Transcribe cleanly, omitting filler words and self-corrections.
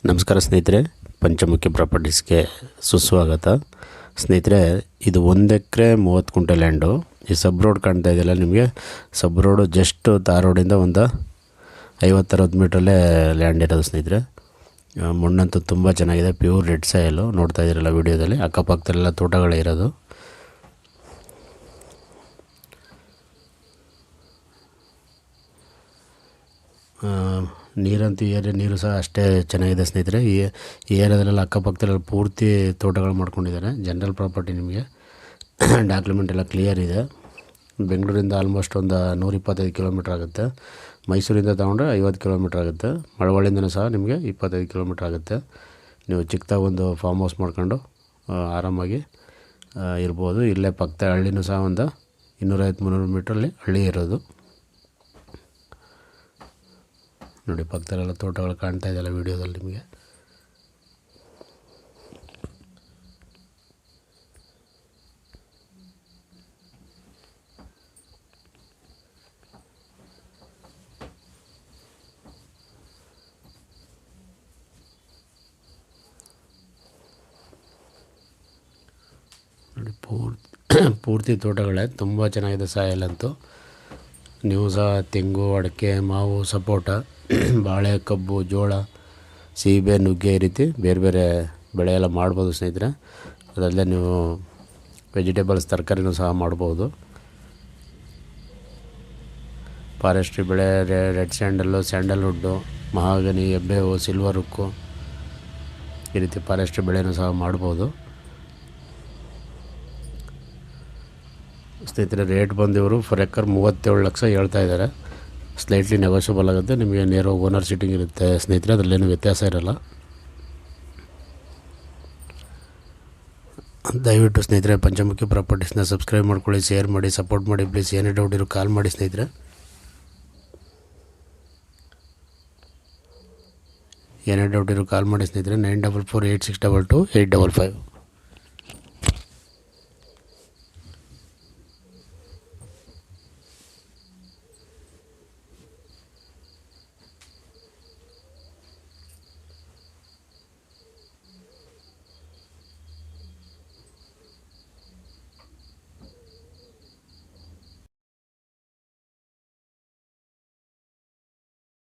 ನಮಸ್ಕಾರ ಸ್ನೇಹಿತರೆ, ಪಂಚಮುಖಿ ಪ್ರಾಪರ್ಟೀಸ್ಗೆ ಸುಸ್ವಾಗತ. ಸ್ನೇಹಿತರೆ, ಇದು 1 ಎಕರೆ 30 ಗುಂಟೆ ಲ್ಯಾಂಡು. ಈ ಸಬ್ ರೋಡ್ ಕಾಣ್ತಾ ಇದೆಯಲ್ಲ ನಿಮಗೆ, ಸಬ್ ರೋಡು ಜಸ್ಟ್ ತಾರ್ ರೋಡಿಂದ ಒಂದು 50-60 ಮೀಟ್ರಲ್ಲೇ ಲ್ಯಾಂಡ್ ಇರೋದು ಸ್ನೇಹಿತರೆ. ಮಣ್ಣಂತೂ ತುಂಬ ಚೆನ್ನಾಗಿದೆ, ಪ್ಯೂರ್ ರೆಡ್ ಸಾಯಿಲು. ನೋಡ್ತಾ ಇದ್ದೀರಲ್ಲ ವಿಡಿಯೋದಲ್ಲಿ, ಅಕ್ಕಪಕ್ಕದಲ್ಲೆಲ್ಲ ತೋಟಗಳೇ ಇರೋದು. ನೀರಂತೂ ನೀರು ಸಹ ಅಷ್ಟೇ ಚೆನ್ನಾಗಿದೆ ಸ್ನೇಹಿತರೆ. ಈ ಏರಿಯಾದಲ್ಲೆಲ್ಲ ಅಕ್ಕಪಕ್ಕದಲ್ಲೆಲ್ಲ ಪೂರ್ತಿ ತೋಟಗಳು ಮಾಡ್ಕೊಂಡಿದ್ದಾರೆ. ಜನರಲ್ ಪ್ರಾಪರ್ಟಿ, ನಿಮಗೆ ಡಾಕ್ಯುಮೆಂಟ್ ಎಲ್ಲ ಕ್ಲಿಯರ್ ಇದೆ. ಬೆಂಗಳೂರಿಂದ ಆಲ್ಮೋಸ್ಟ್ ಒಂದು 125 ಕಿಲೋಮೀಟ್ರ್ ಆಗುತ್ತೆ. ಮೈಸೂರಿಂದ ತೊಗೊಂಡ್ರೆ 50 ಕಿಲೋಮೀಟ್ರ್ ಆಗುತ್ತೆ. ಮಳವಳ್ಳಿಂದನೂ ಸಹ ನಿಮಗೆ 25 ಕಿಲೋಮೀಟ್ರ್ ಆಗುತ್ತೆ. ನೀವು ಚಿಕ್ಕದಾಗಿ ಒಂದು ಫಾರ್ಮ್ ಹೌಸ್ ಮಾಡ್ಕೊಂಡು ಆರಾಮಾಗಿ ಇರ್ಬೋದು. ಇಲ್ಲೇ ಪಕ್ಕದ ಹಳ್ಳಿನೂ ಸಹ ಒಂದು 250-300 ಮೀಟ್ರಲ್ಲಿ ಹಳ್ಳಿ ಇರೋದು. ನೋಡಿ, ಪಕ್ಕದಲ್ಲೆಲ್ಲ ತೋಟಗಳು ಕಾಣ್ತಾ ಇದೆಯಲ್ಲ ವಿಡಿಯೋದಲ್ಲಿ ನಿಮಗೆ. ನೋಡಿ, ಪೂರ್ತಿ ತೋಟಗಳೇ ತುಂಬ ಚೆನ್ನಾಗಿದೆ. ಸಾಯಲ್ಲಂತೂ ನೀವು ಸಹ ತೆಂಗು, ಅಡಿಕೆ, ಮಾವು, ಸಪೋಟ, ಬಾಳೆ, ಕಬ್ಬು, ಜೋಳ, ಸೀಬೆ, ನುಗ್ಗೆ ಈ ರೀತಿ ಬೇರೆ ಬೇರೆ ಬೆಳೆ ಎಲ್ಲ ಮಾಡ್ಬೋದು ಸ್ನೇಹಿತರೆ. ಅದಲ್ಲದೆ ನೀವು ವೆಜಿಟೇಬಲ್ಸ್, ತರಕಾರಿನೂ ಸಹ ಮಾಡ್ಬೋದು. ಫಾರೆಸ್ಟ್ರಿ ಬೆಳೆ, ರೆಡ್ ಸ್ಯಾಂಡಲ್ಲು, ಸ್ಯಾಂಡಲ್ವುಡ್ಡು, ಮಹಾಗನಿ, ಎಬ್ಬೇವು, ಸಿಲ್ವರ್ ಉಕ್ಕು, ಈ ರೀತಿ ಫಾರೆಸ್ಟ್ರಿ ಬೆಳೆನೂ ಸಹ ಮಾಡ್ಬೋದು ಸ್ನೇಹಿತರೆ. ರೇಟ್ ಬಂದಿವರು ಫರ್ ಎಕರ್ 37 ಲಕ್ಷ ಹೇಳ್ತಾ ಇದ್ದಾರೆ. ಸ್ಲೈಟ್ಲಿ ನೆಗೋಷಿಯಬಲ್ ಆಗುತ್ತೆ. ನಿಮಗೆ ನೇರ ಓನರ್ ಸೀಟಿಂಗ್ ಇರುತ್ತೆ ಸ್ನೇಹಿತರೆ, ಅದರಲ್ಲೇನು ವ್ಯತ್ಯಾಸ ಇರೋಲ್ಲ. ದಯವಿಟ್ಟು ಸ್ನೇಹಿತರೆ ಪಂಚಮುಖಿ ಪ್ರಾಪರ್ಟೀಸ್ನ ಸಬ್ಸ್ಕ್ರೈಬ್ ಮಾಡ್ಕೊಳ್ಳಿ, ಶೇರ್ ಮಾಡಿ, ಸಪೋರ್ಟ್ ಮಾಡಿ ಪ್ಲೀಸ್. ಏನೇ ಡೌಟ್ ಇರೋ ಕಾಲ್ ಮಾಡಿ ಸ್ನೇಹಿತರೆ. ಏನೇ ಡೌಟ್ ಇರೋ ಕಾಲ್ ಮಾಡಿ ಸ್ನೇಹಿತರೆ. 9448622855.